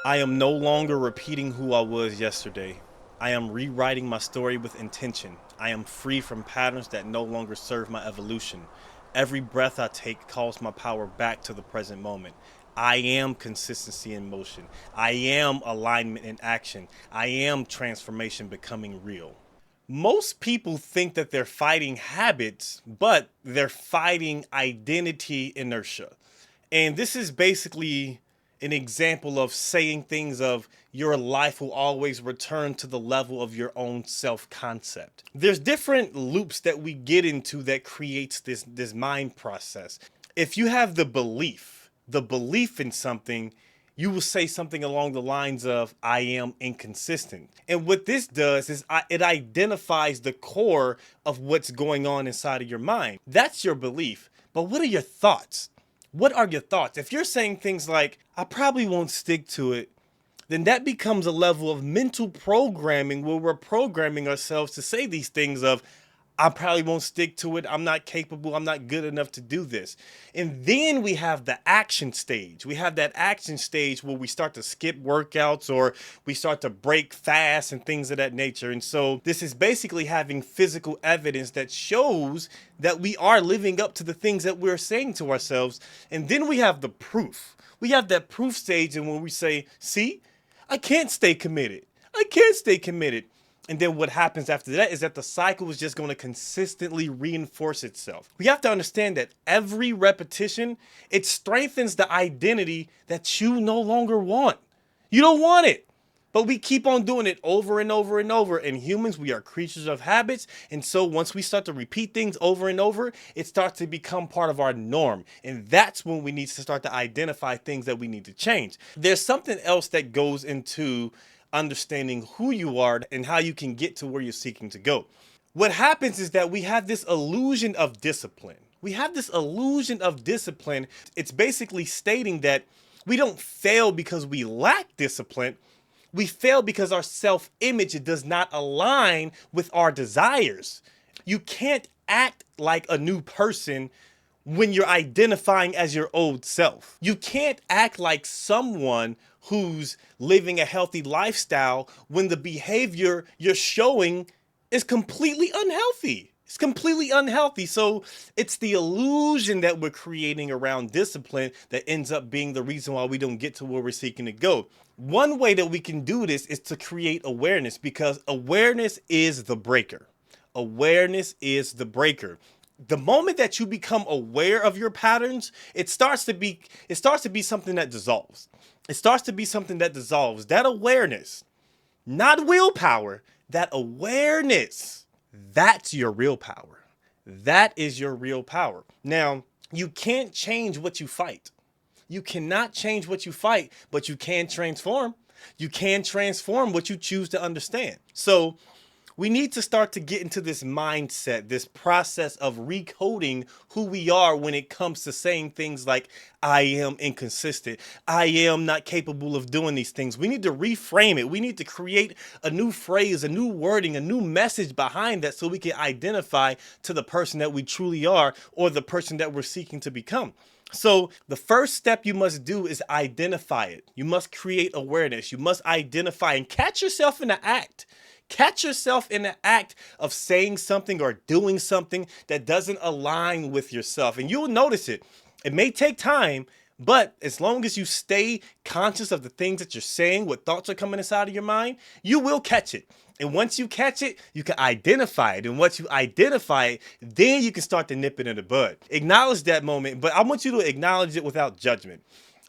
I am no longer repeating who I was yesterday. I am rewriting my story with intention. I am free from patterns that no longer serve my evolution. Every breath I take calls my power back to the present moment. I am consistency in motion. I am alignment in action. I am transformation becoming real. Most people think that they're fighting habits, but they're fighting identity inertia. And this is basically an example of saying things of your life will always return to the level of your own self-concept. There's different loops that we get into that creates this mind process. If you have the belief in something, you will say something along the lines of I am inconsistent. And what this does is it identifies the core of what's going on inside of your mind. That's your belief. But what are your thoughts? What are your thoughts? If you're saying things like, I probably won't stick to it, then that becomes a level of mental programming where we're programming ourselves to say these things of, I probably won't stick to it. I'm not capable. I'm not good enough to do this. And then we have the action stage. We have that action stage where we start to skip workouts or we start to break fast and things of that nature. And so this is basically having physical evidence that shows that we are living up to the things that we're saying to ourselves. And then we have the proof. We have that proof stage, and when we say, see, I can't stay committed. I can't stay committed. And then what happens after that is that the cycle is just going to consistently reinforce itself. We have to understand that every repetition, it strengthens the identity that you no longer want. You don't want it. But we keep on doing it over and over and over. And humans, we are creatures of habits. And so once we start to repeat things over and over, it starts to become part of our norm. And that's when we need to start to identify things that we need to change. There's something else that goes into understanding who you are and how you can get to where you're seeking to go. What happens is that we have this illusion of discipline. We have this illusion of discipline. It's basically stating that we don't fail because we lack discipline. We fail because our self-image does not align with our desires. You can't act like a new person when you're identifying as your old self. You can't act like someone who's living a healthy lifestyle when the behavior you're showing is completely unhealthy. It's completely unhealthy. So it's the illusion that we're creating around discipline that ends up being the reason why we don't get to where we're seeking to go. One way that we can do this is to create awareness, because awareness is the breaker. Awareness is the breaker. The moment that you become aware of your patterns, it starts to be something that dissolves. It starts to be something that dissolves. That awareness, not willpower, that awareness, that's your real power. That is your real power. Now, you can't change what you fight. You cannot change what you fight, but you can transform. You can transform what you choose to understand. So we need to start to get into this mindset, this process of recoding who we are when it comes to saying things like, I am inconsistent. I am not capable of doing these things. We need to reframe it. We need to create a new phrase, a new wording, a new message behind that so we can identify to the person that we truly are or the person that we're seeking to become. So the first step you must do is identify it. You must create awareness. You must identify and catch yourself in the act. Catch yourself in the act of saying something or doing something that doesn't align with yourself. And you'll notice it. It may take time, but as long as you stay conscious of the things that you're saying, what thoughts are coming inside of your mind, you will catch it. And once you catch it, you can identify it. And once you identify it, then you can start to nip it in the bud. Acknowledge that moment, but I want you to acknowledge it without judgment.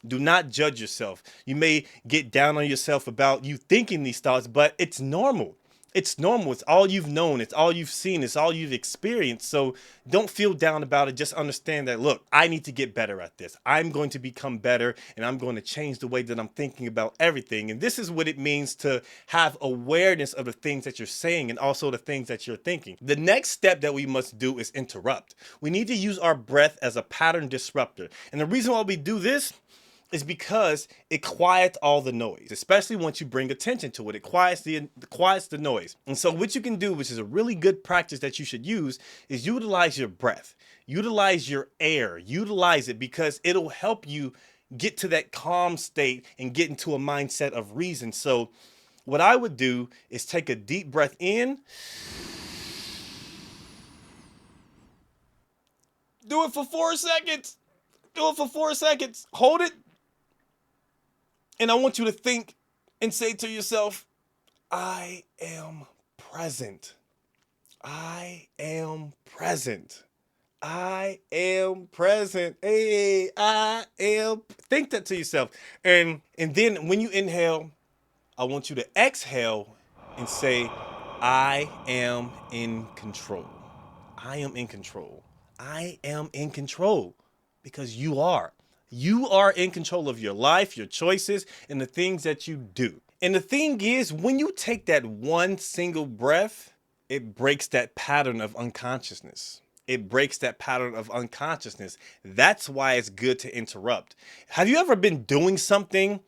Do not judge yourself. You may get down on yourself about you thinking these thoughts, but it's normal. It's normal. It's all you've known. It's all you've seen. It's all you've experienced. So don't feel down about it. Just understand that, look, I need to get better at this. I'm going to become better, and I'm going to change the way that I'm thinking about everything. And this is what it means to have awareness of the things that you're saying and also the things that you're thinking. The next step that we must do is interrupt. We need to use our breath as a pattern disruptor. And the reason why we do this is because it quiets all the noise, especially once you bring attention to it. It quiets the noise. And so what you can do, which is a really good practice that you should use, is utilize your breath. Utilize your air. Utilize it because it'll help you get to that calm state and get into a mindset of reason. So what I would do is take a deep breath in. Do it for 4 seconds. Do it for 4 seconds. Hold it. And I want you to think and say to yourself, I am present. I am present. I am present. Hey, I am. Think that to yourself. And then when you inhale, I want you to exhale and say, I am in control. I am in control. I am in control because you are. You are in control of your life, your choices, and the things that you do. And the thing is, when you take that one single breath, it breaks that pattern of unconsciousness. It breaks that pattern of unconsciousness. That's why it's good to interrupt. Have you ever been doing something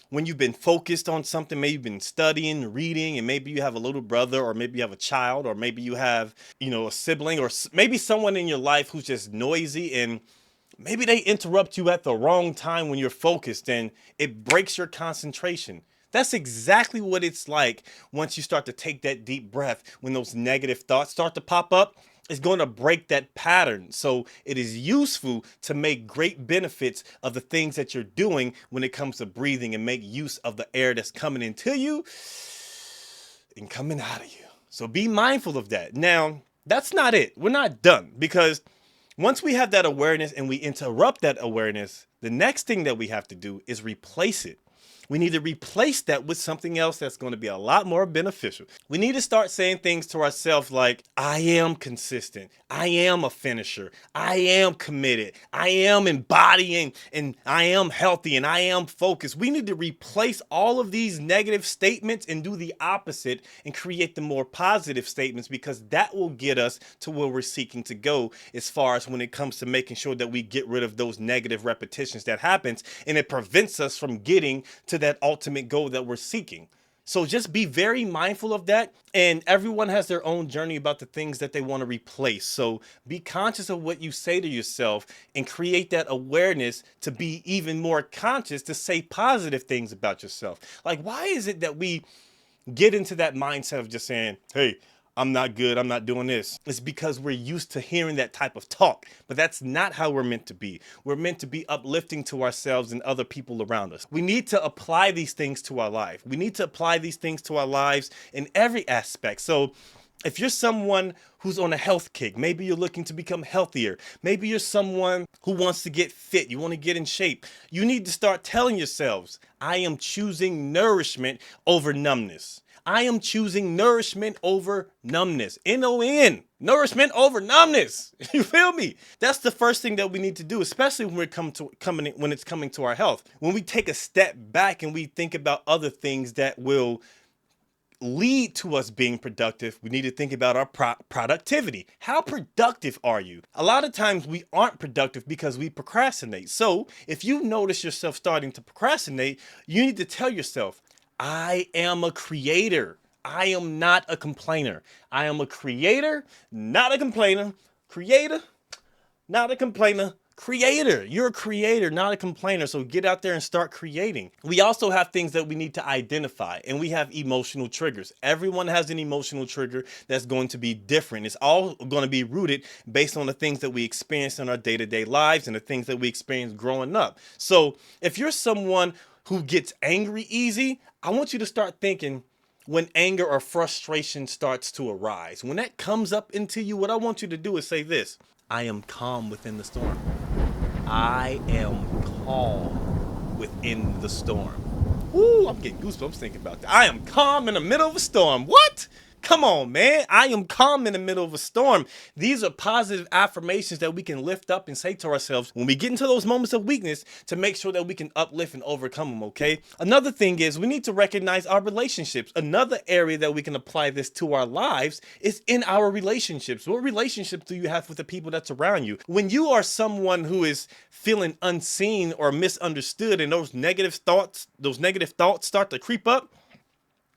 when you've been focused on something? Maybe you've been studying, reading, and maybe you have a little brother, or maybe you have a child, or maybe you have, a sibling, or maybe someone in your life who's just noisy, and maybe they interrupt you at the wrong time when you're focused, and it breaks your concentration. That's exactly what it's like once you start to take that deep breath. When those negative thoughts start to pop up, it's going to break that pattern. So it is useful to make great benefits of the things that you're doing when it comes to breathing, and make use of the air that's coming into you and coming out of you. So be mindful of that. Now, that's not it. We're not done, because once we have that awareness and we interrupt that awareness, the next thing that we have to do is replace it. We need to replace that with something else that's going to be a lot more beneficial. We need to start saying things to ourselves like, I am consistent. I am a finisher. I am committed. I am embodying, and I am healthy, and I am focused. We need to replace all of these negative statements and do the opposite and create the more positive statements, because that will get us to where we're seeking to go, as far as when it comes to making sure that we get rid of those negative repetitions that happens, and it prevents us from getting to that ultimate goal that we're seeking. So just be very mindful of that. And everyone has their own journey about the things that they want to replace. So be conscious of what you say to yourself and create that awareness to be even more conscious to say positive things about yourself. Like, why is it that we get into that mindset of just saying, hey, I'm not good, I'm not doing this? It's because we're used to hearing that type of talk, but that's not how we're meant to be. We're meant to be uplifting to ourselves and other people around us. We need to apply these things to our life. We need to apply these things to our lives in every aspect. So if you're someone who's on a health kick, maybe you're looking to become healthier, maybe you're someone who wants to get fit, you want to get in shape, you need to start telling yourselves, I am choosing nourishment over numbness. I am choosing nourishment over numbness. N-O-N. Nourishment over numbness. You feel me? That's the first thing that we need to do, especially when when it's coming to our health. When we take a step back and we think about other things that will lead to us being productive, we need to think about our productivity. How productive are you? A lot of times we aren't productive because we procrastinate. So if you notice yourself starting to procrastinate, you need to tell yourself, I am a creator. I am not a complainer. I am a creator, not a complainer. Creator, not a complainer. Creator. You're a creator, not a complainer. So get out there and start creating. We also have things that we need to identify, and we have emotional triggers. Everyone has an emotional trigger that's going to be different. It's all going to be rooted based on the things that we experience in our day-to-day lives and the things that we experience growing up. So if you're someone who gets angry easy, I want you to start thinking, when anger or frustration starts to arise, when that comes up into you, what I want you to do is say this: I am calm within the storm. I am calm within the storm. Ooh, I'm getting goosebumps thinking about that. I am calm in the middle of a storm. What? Come on, man. I am calm in the middle of a storm. These are positive affirmations that we can lift up and say to ourselves when we get into those moments of weakness, to make sure that we can uplift and overcome them, okay? Another thing is we need to recognize our relationships. Another area that we can apply this to our lives is in our relationships. What relationships do you have with the people that's around you? When you are someone who is feeling unseen or misunderstood, and those negative thoughts start to creep up,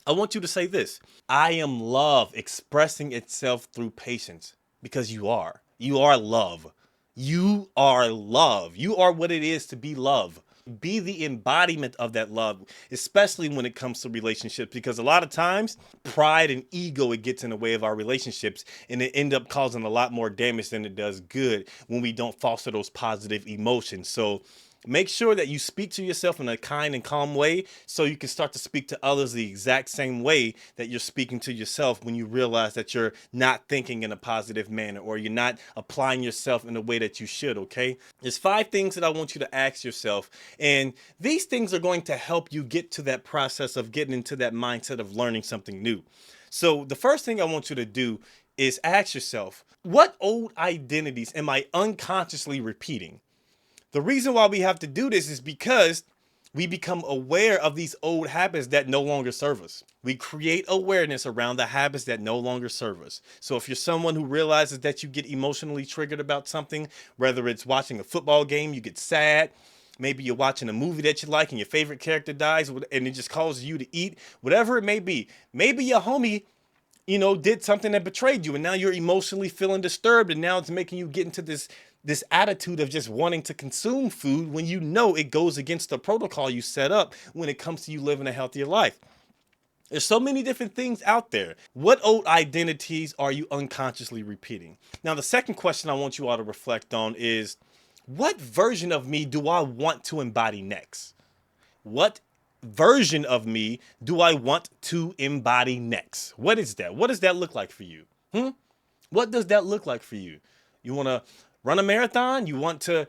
I want you to say this: I am love expressing itself through patience, because you are. You are love. You are love. You are what it is to be love. Be the embodiment of that love, especially when it comes to relationships, because a lot of times pride and ego, it gets in the way of our relationships, and it end up causing a lot more damage than it does good when we don't foster those positive emotions. So make sure that you speak to yourself in a kind and calm way so you can start to speak to others the exact same way that you're speaking to yourself when you realize that you're not thinking in a positive manner or you're not applying yourself in the way that you should, okay? There's 5 things that I want you to ask yourself, and these things are going to help you get to that process of getting into that mindset of learning something new. So the first thing I want you to do is ask yourself, what old identities am I unconsciously repeating? The reason why we have to do this is because we become aware of these old habits that no longer serve us. We create awareness around the habits that no longer serve us. So if you're someone who realizes that you get emotionally triggered about something, whether it's watching a football game, you get sad, maybe you're watching a movie that you like and your favorite character dies and it just causes you to eat, whatever it may be. Maybe your homie, did something that betrayed you and now you're emotionally feeling disturbed and now it's making you get into this attitude of just wanting to consume food when you know it goes against the protocol you set up when it comes to you living a healthier life. There's so many different things out there. What old identities are you unconsciously repeating? Now, the second question I want you all to reflect on is, what version of me do I want to embody next? What version of me do I want to embody next? What is that? What does that look like for you? What does that look like for you? You want to run a marathon? You want to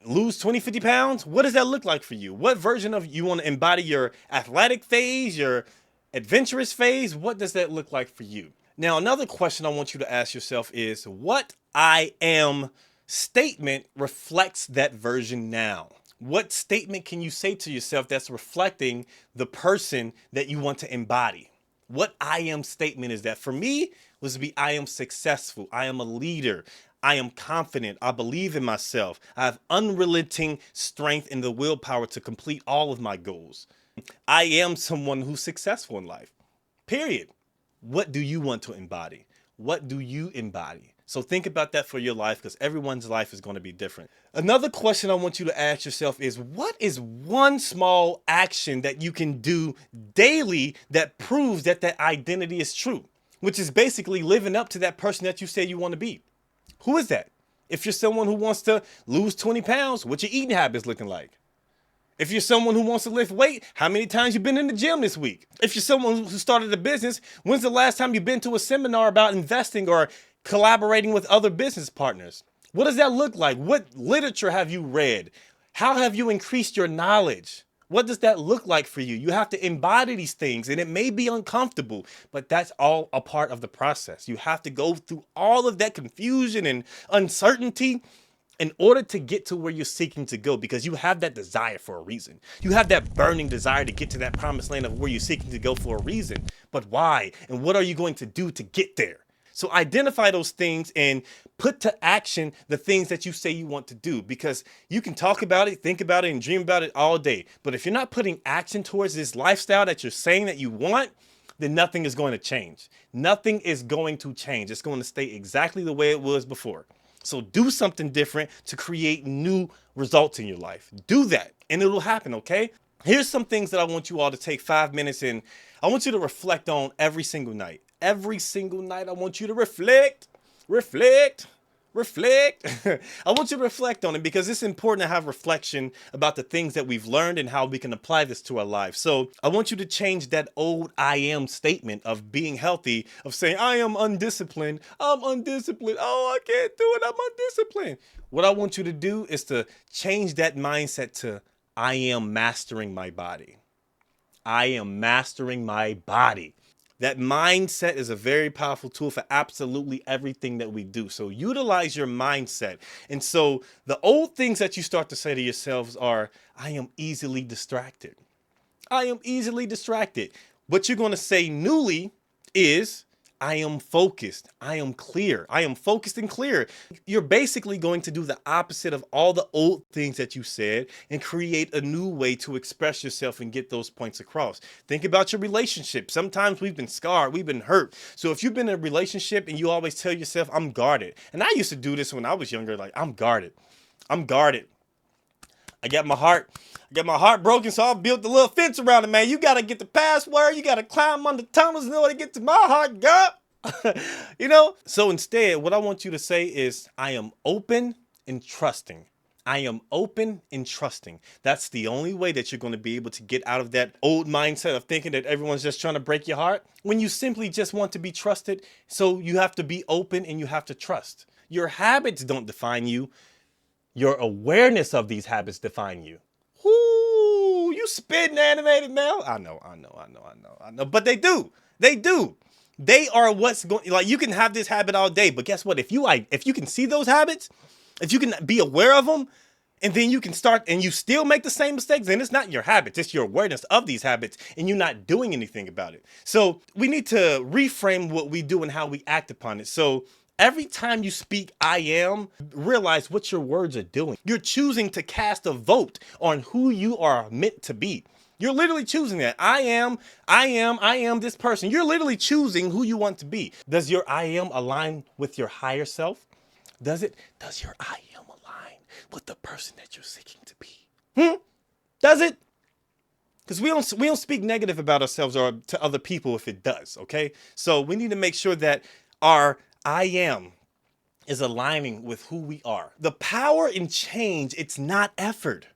lose 20, 50 pounds? What does that look like for you? What version of you want to embody? Your athletic phase, your adventurous phase? What does that look like for you? Now, another question I want you to ask yourself is, what I am statement reflects that version now? What statement can you say to yourself that's reflecting the person that you want to embody? What I am statement is that? For me, was to be, I am successful. I am a leader. I am confident. I believe in myself. I have unrelenting strength and the willpower to complete all of my goals. I am someone who's successful in life. Period. What do you want to embody? What do you embody? So think about that for your life, because everyone's life is going to be different. Another question I want you to ask yourself is, what is one small action that you can do daily that proves that that identity is true? Which is basically living up to that person that you say you want to be. Who is that? If you're someone who wants to lose 20 pounds, what your eating habits looking like? If you're someone who wants to lift weight, how many times you've been in the gym this week? If you're someone who started a business, when's the last time you've been to a seminar about investing or collaborating with other business partners? What does that look like? What literature have you read? How have you increased your knowledge? What does that look like for you? You have to embody these things, and it may be uncomfortable, but that's all a part of the process. You have to go through all of that confusion and uncertainty in order to get to where you're seeking to go, because you have that desire for a reason. You have that burning desire to get to that promised land of where you're seeking to go for a reason. But why? And what are you going to do to get there? So identify those things and put to action the things that you say you want to do, because you can talk about it, think about it, and dream about it all day. But if you're not putting action towards this lifestyle that you're saying that you want, then nothing is going to change. Nothing is going to change. It's going to stay exactly the way it was before. So do something different to create new results in your life. Do that and it'll happen, okay? Here's some things that I want you all to take 5 minutes and I want you to reflect on every single night. Every single night, I want you to reflect. I want you to reflect on it, because it's important to have reflection about the things that we've learned and how we can apply this to our lives. So I want you to change that old I am statement of being healthy, of saying, I am undisciplined. I'm undisciplined. Oh, I can't do it. I'm undisciplined. What I want you to do is to change that mindset to, I am mastering my body. I am mastering my body. That mindset is a very powerful tool for absolutely everything that we do. So utilize your mindset. And so the old things that you start to say to yourselves are, I am easily distracted. I am easily distracted. What you're going to say newly is, I am focused. I am clear. I am focused and clear. You're basically going to do the opposite of all the old things that you said and create a new way to express yourself and get those points across. Think about your relationship. Sometimes we've been scarred. We've been hurt. So if you've been in a relationship and you always tell yourself, I'm guarded. And I used to do this when I was younger. Like, I'm guarded. I'm guarded. I got my heart broken, so I built a little fence around it, man. You gotta get the password, you gotta climb under tunnels in order to get to my heart, girl. You know? So instead, what I want you to say is, I am open and trusting. I am open and trusting. That's the only way that you're going to be able to get out of that old mindset of thinking that everyone's just trying to break your heart, when you simply just want to be trusted. So you have to be open and you have to trust. Your habits don't define you. Your awareness of these habits define you. Whoo, you spitting animated now. I know. But they do. They do. They are what's going, like, you can have this habit all day, but guess what? If you can see those habits, if you can be aware of them, and then you can start and you still make the same mistakes, then it's not your habits, it's your awareness of these habits and you're not doing anything about it. So we need to reframe what we do and how we act upon it. So every time you speak I am, realize what your words are doing. You're choosing to cast a vote on who you are meant to be. You're literally choosing that. I am this person. You're literally choosing who you want to be. Does your I am align with your higher self? Does your I am align with the person that you're seeking to be? Does it? Because we don't speak negative about ourselves or to other people if it does, okay? So we need to make sure that our I am is aligning with who we are. The power in change, it's not effort.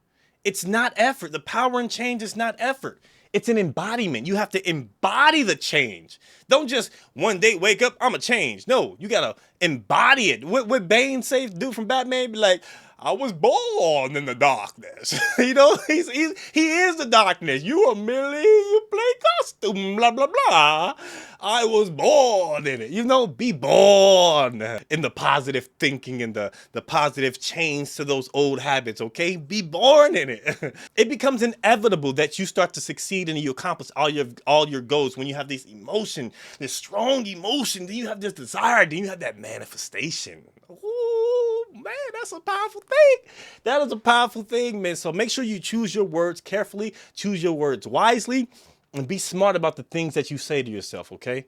It's not effort. The power in change is not effort. It's an embodiment. You have to embody the change. Don't just one day wake up, I'm a change. No, you gotta embody it. What Bane say, dude from Batman, be like, I was born in the darkness. You know, he is the darkness. You are merely, you play costume, blah, blah, blah. I was born in it. You know, be born in the positive thinking and the positive change to those old habits, okay? Be born in it. It becomes inevitable that you start to succeed and you accomplish all your goals when you have this emotion, this strong emotion, then you have this desire, then you have that manifestation. Ooh, man, that's a powerful thing. That is a powerful thing, man. So make sure you choose your words carefully, choose your words wisely, and be smart about the things that you say to yourself, okay?